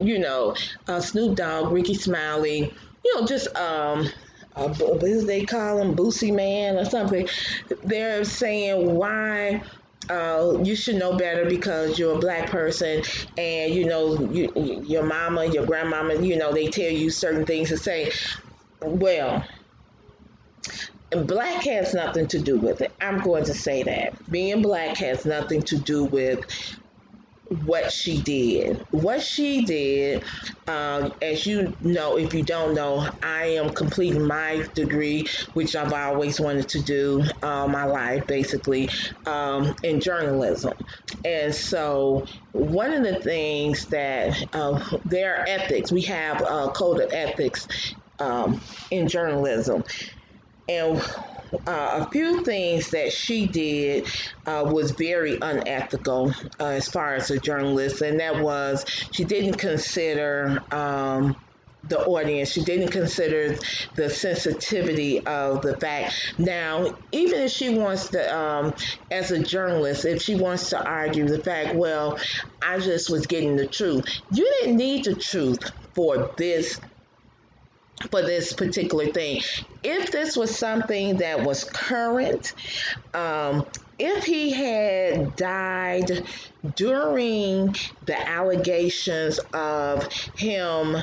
you know, Snoop Dogg, Ricky Smiley, just what do they call him, Boosie Man or something. They're saying why you should know better because you're a black person, and your mama, your grandmama, they tell you certain things to say. Well, black has nothing to do with it. I'm going to say that being black has nothing to do with what she did. What she did, as you know, if you don't know, I am completing my degree, which I've always wanted to do my life, basically, in journalism. And so, one of the things that there are ethics, we have a code of ethics in journalism. And a few things that she did was very unethical as far as a journalist, and that was she didn't consider the audience. She didn't consider the sensitivity of the fact. Now, even if she wants to, as a journalist, if she wants to argue the fact, well, I just was getting the truth. You didn't need the truth for this particular thing. If this was something that was current, if he had died during the allegations of him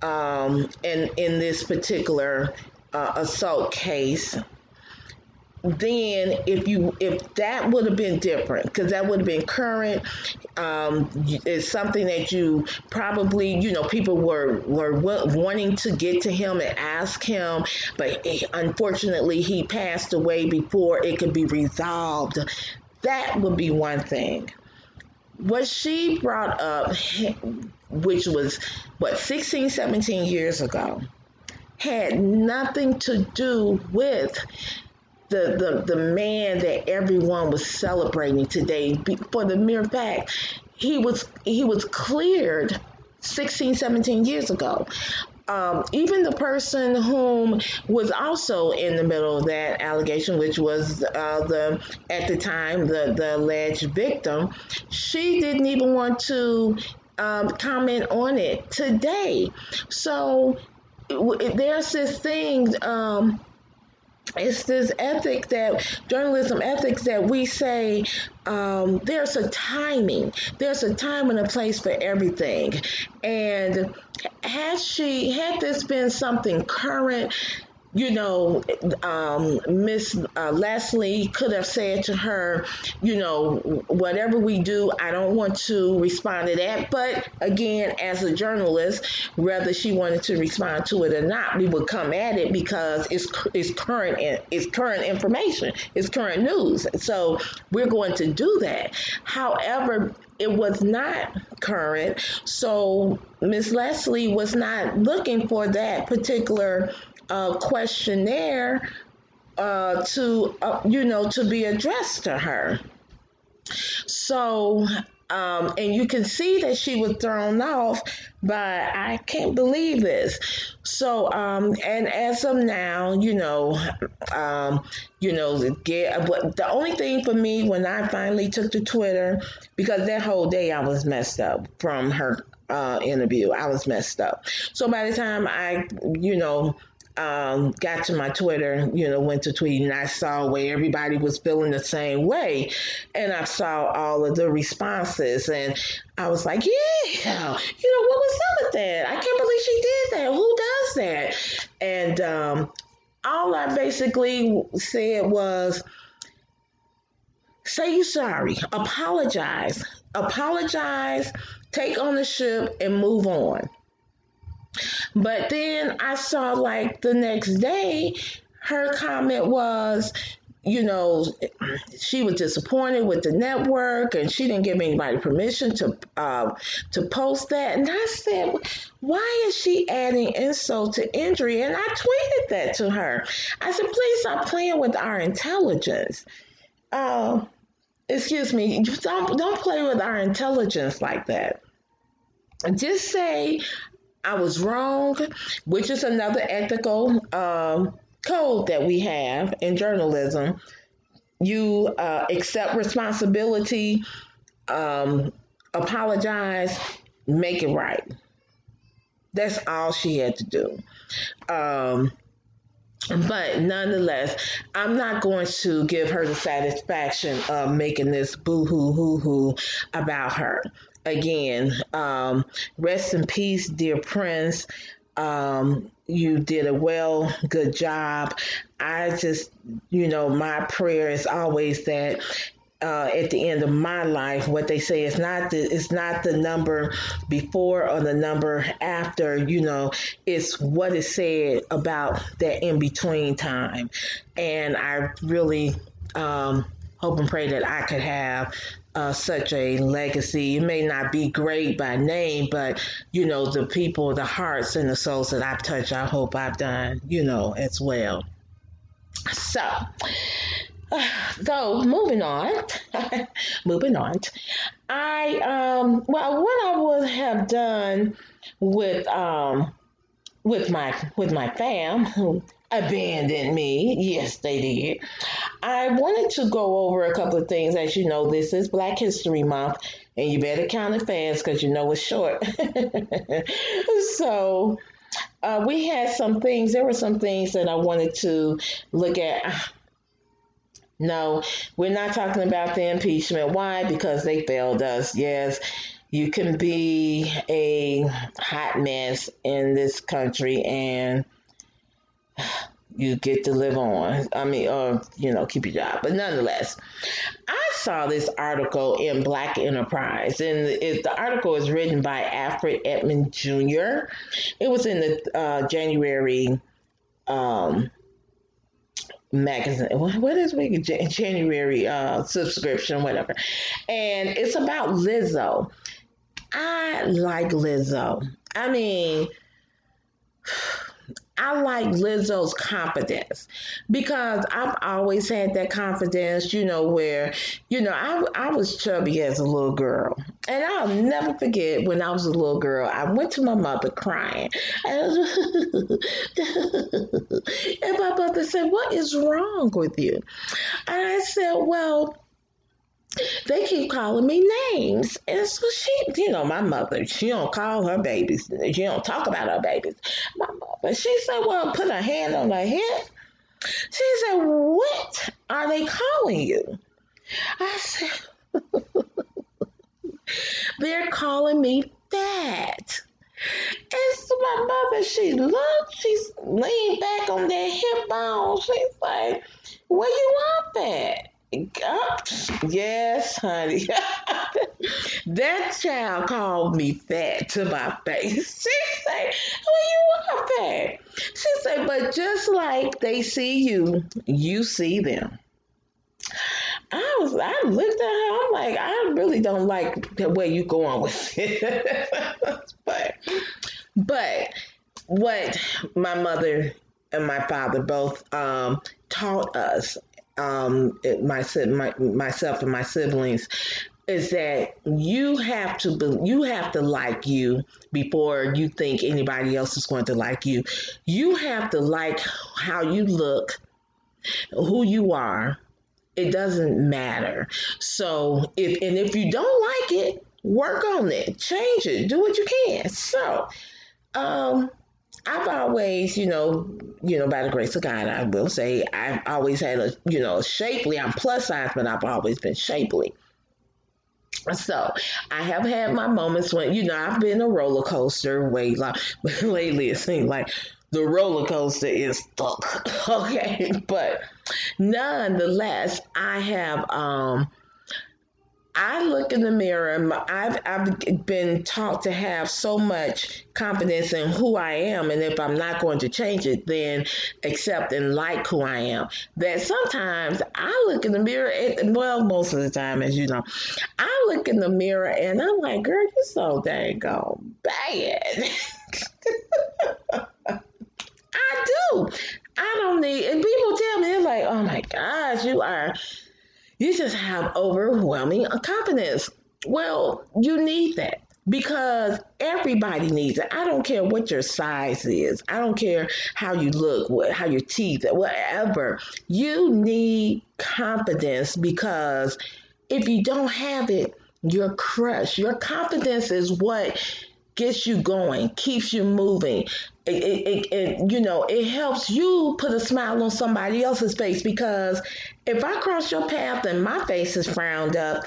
in this particular assault case, then if that would have been different, because that would have been current, it's something that you probably, people were wanting to get to him and ask him, but unfortunately he passed away before it could be resolved. That would be one thing. What she brought up, which was 16, 17 years ago, had nothing to do with the man that everyone was celebrating today, for the mere fact he was cleared 16, 17 years ago. Even the person whom was also in the middle of that allegation, which was the at the time the alleged victim, she didn't even want to comment on it today. So there's this thing. It's this ethic, that journalism ethics, that we say there's a timing, there's a time and a place for everything. And had this been something current, Miss Leslie could have said to her, whatever we do, I don't want to respond to that. But again, as a journalist, whether she wanted to respond to it or not, we would come at it because it's current information, it's current news. So we're going to do that. However, it was not current, so Miss Leslie was not looking for that particular questionnaire to be addressed to her. So, and you can see that she was thrown off by, I can't believe this. So, and as of now, the only thing for me when I finally took to Twitter, because that whole day I was messed up from her interview, I was messed up. So by the time I, got to my Twitter, went to tweet, and I saw where everybody was feeling the same way. And I saw all of the responses, and I was like, yeah, what was up with that? I can't believe she did that. Who does that? And all I basically said was, say you're sorry, apologize, take ownership, and move on. But then I saw, like, the next day, her comment was, you know, she was disappointed with the network, and she didn't give anybody permission to post that. And I said, why is she adding insult to injury? And I tweeted that to her. I said, please stop playing with our intelligence. Uh, Excuse me, don't play with our intelligence like that. Just say I was wrong, which is another ethical code that we have in journalism. You accept responsibility, apologize, make it right. That's all she had to do. Um, but nonetheless, I'm not going to give her the satisfaction of making this boo hoo hoo hoo about her. Again, rest in peace, dear Prince. You did a good job. I just, my prayer is always that at the end of my life, what they say is not the number before or the number after. It's what is said about that in between time. And I really hope and pray that I could have such a legacy. It may not be great by name, but the people, the hearts, and the souls that I've touched, I hope I've done, as well. So, so moving on, moving on. What I would have done with my fam who abandoned me. Yes, they did. I wanted to go over a couple of things. As you know, this is Black History Month, and you better count it fast because it's short. So we had some things. There were some things that I wanted to look at. No, we're not talking about the impeachment. Why? Because they failed us. Yes, you can be a hot mess in this country and you get to live on. I mean, or, keep your job. But nonetheless, I saw this article in Black Enterprise, and the article is written by Alfred Edmond Jr. It was in the January magazine. What is we January subscription, whatever. And it's about Lizzo. I like Lizzo. I mean, I like Lizzo's confidence because I've always had that confidence, where, I was chubby as a little girl. And I'll never forget when I was a little girl, I went to my mother crying. And my mother said, "What is wrong with you?" And I said, "Well, they keep calling me names." And so she, my mother, she don't call her babies. She don't talk about her babies. My mother, she said, "Well, put her hand on her hip." She said, "What are they calling you?" I said, "They're calling me fat." And so my mother, she's leaned back on that hip bone. She's like, "Where you want that?" Yes, honey. That child called me fat to my face. She said, "Well, you are fat." She said, "But just like they see you, you see them." I looked at her, I'm like, I really don't like the way you going with it. but what my mother and my father both taught us, myself and my siblings, is that you have to like you before you think anybody else is going to like you. You have to like how you look, who you are. It doesn't matter. So if you don't like it, work on it, change it, do what you can. So I've always, by the grace of God, I will say I've always had a shapely. I'm plus size, but I've always been shapely. So I have had my moments when, I've been a roller coaster weight loss. Lately, it seems like the roller coaster is stuck. Okay. But nonetheless, I look in the mirror and I've been taught to have so much confidence in who I am. And if I'm not going to change it, then accept and like who I am. That sometimes I look in the mirror, most of the time, as you know, I look in the mirror and I'm like, "Girl, you're so dang bad." I do. I don't need, and people tell me, they're like, "Oh my gosh, you just have overwhelming confidence." Well, you need that because everybody needs it. I don't care what your size is. I don't care how you look, how your teeth, whatever. You need confidence because if you don't have it, you're crushed. Your confidence is what gets you going, keeps you moving. It helps you put a smile on somebody else's face, because if I cross your path and my face is frowned up,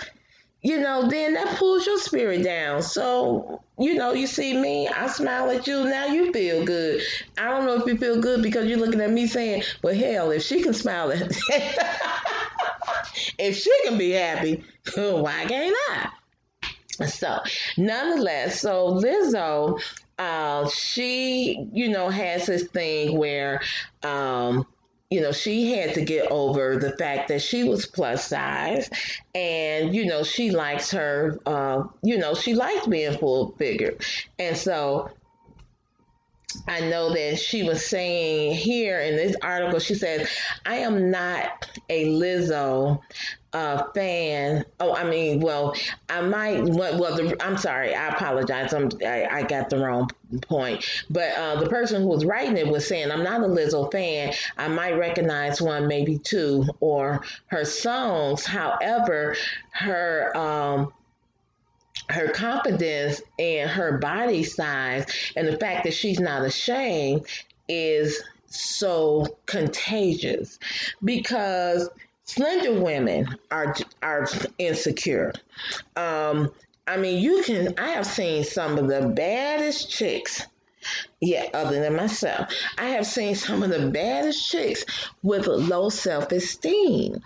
then that pulls your spirit down. So, you see me, I smile at you, now you feel good. I don't know if you feel good because you're looking at me saying, well, hell, if she can smile at, if she can be happy, why can't I? So, nonetheless, so Lizzo, she, has this thing where, she had to get over the fact that she was plus size, and, she likes her, she likes being full figure. And so I know that she was saying here in this article, she said, I am not a Lizzo fan. Oh, I mean, well, I might, I'm sorry, I apologize. I got the wrong point. But the person who was writing it was saying, I'm not a Lizzo fan. I might recognize one, maybe two, or her songs. However, her confidence and her body size and the fact that she's not ashamed is so contagious, because slender women are insecure. I mean, I have seen some of the baddest chicks. Yeah, other than myself, I have seen some of the baddest chicks with low self-esteem.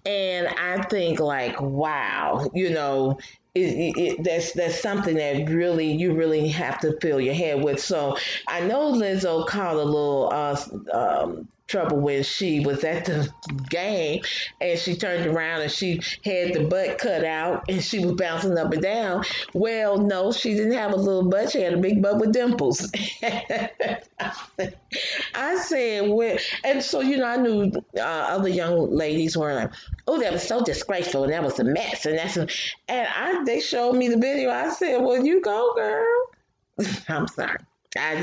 And I think, like, wow, that's something that really you really have to fill your head with. So I know Lizzo caught a little trouble when she was at the game, and she turned around and she had the butt cut out and she was bouncing up and down. Well, no, she didn't have a little butt. She had a big butt with dimples. I said, well, and so, I knew other young ladies were like, oh, that was so disgraceful, and that was a mess, they showed me the video. I said, well, you go, girl. I'm sorry. I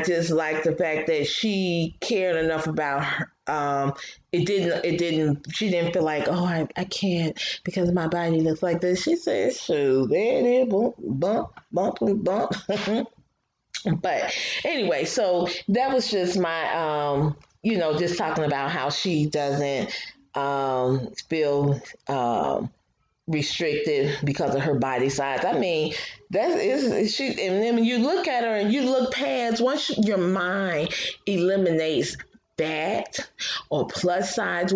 just like the fact that she cared enough about her. She didn't feel like, oh, I can't because my body looks like this. She said, shoot, there it is, bump, bump, bump, bump. But anyway, so that was just my, just talking about how she doesn't feel restricted because of her body size. I mean, that is she. And then when you look at her and you look past, once your mind eliminates fat or plus size,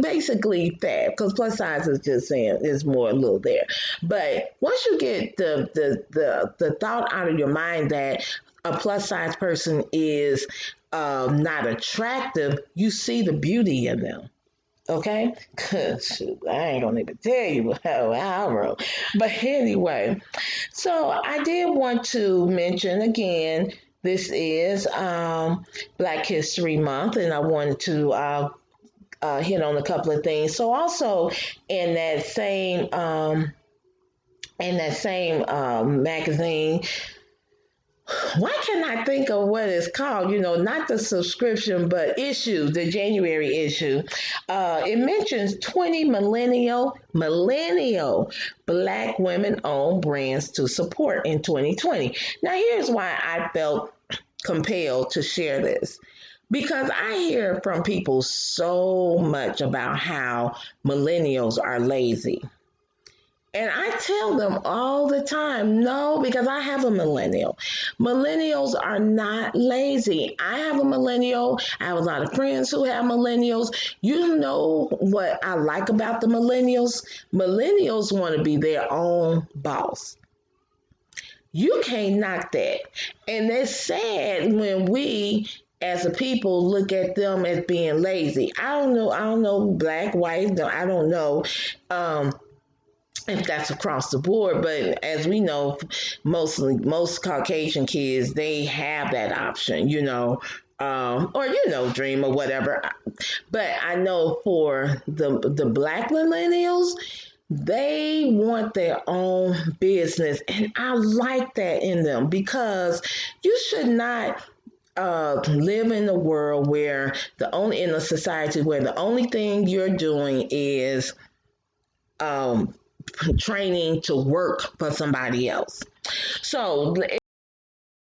basically fat, because plus size is just saying is more a little there. But once you get the thought out of your mind that a plus size person is not attractive, you see the beauty in them. Okay? Shoot, I ain't gonna even tell you how I wrote. But anyway, so I did want to mention again, this is Black History Month, and I wanted to hit on a couple of things. So also in that same magazine, why can't I think of what it's called? Not the subscription, but issue, the January issue. It mentions 20 millennial Black women-owned brands to support in 2020. Now, here's why I felt compelled to share this. Because I hear from people so much about how millennials are lazy. And I tell them all the time, no, because I have a millennial. Millennials are not lazy. I have a millennial. I have a lot of friends who have millennials. You know what I like about the millennials? Millennials want to be their own boss. You can't knock that. And it's sad when we as a people look at them as being lazy. I don't know, black, white, I don't know. If that's across the board, but as we know, most Caucasian kids, they have that option, or dream or whatever. But I know for the Black millennials, they want their own business, and I like that in them, because you should not live in a world where in a society where the only thing you're doing is training to work for somebody else. So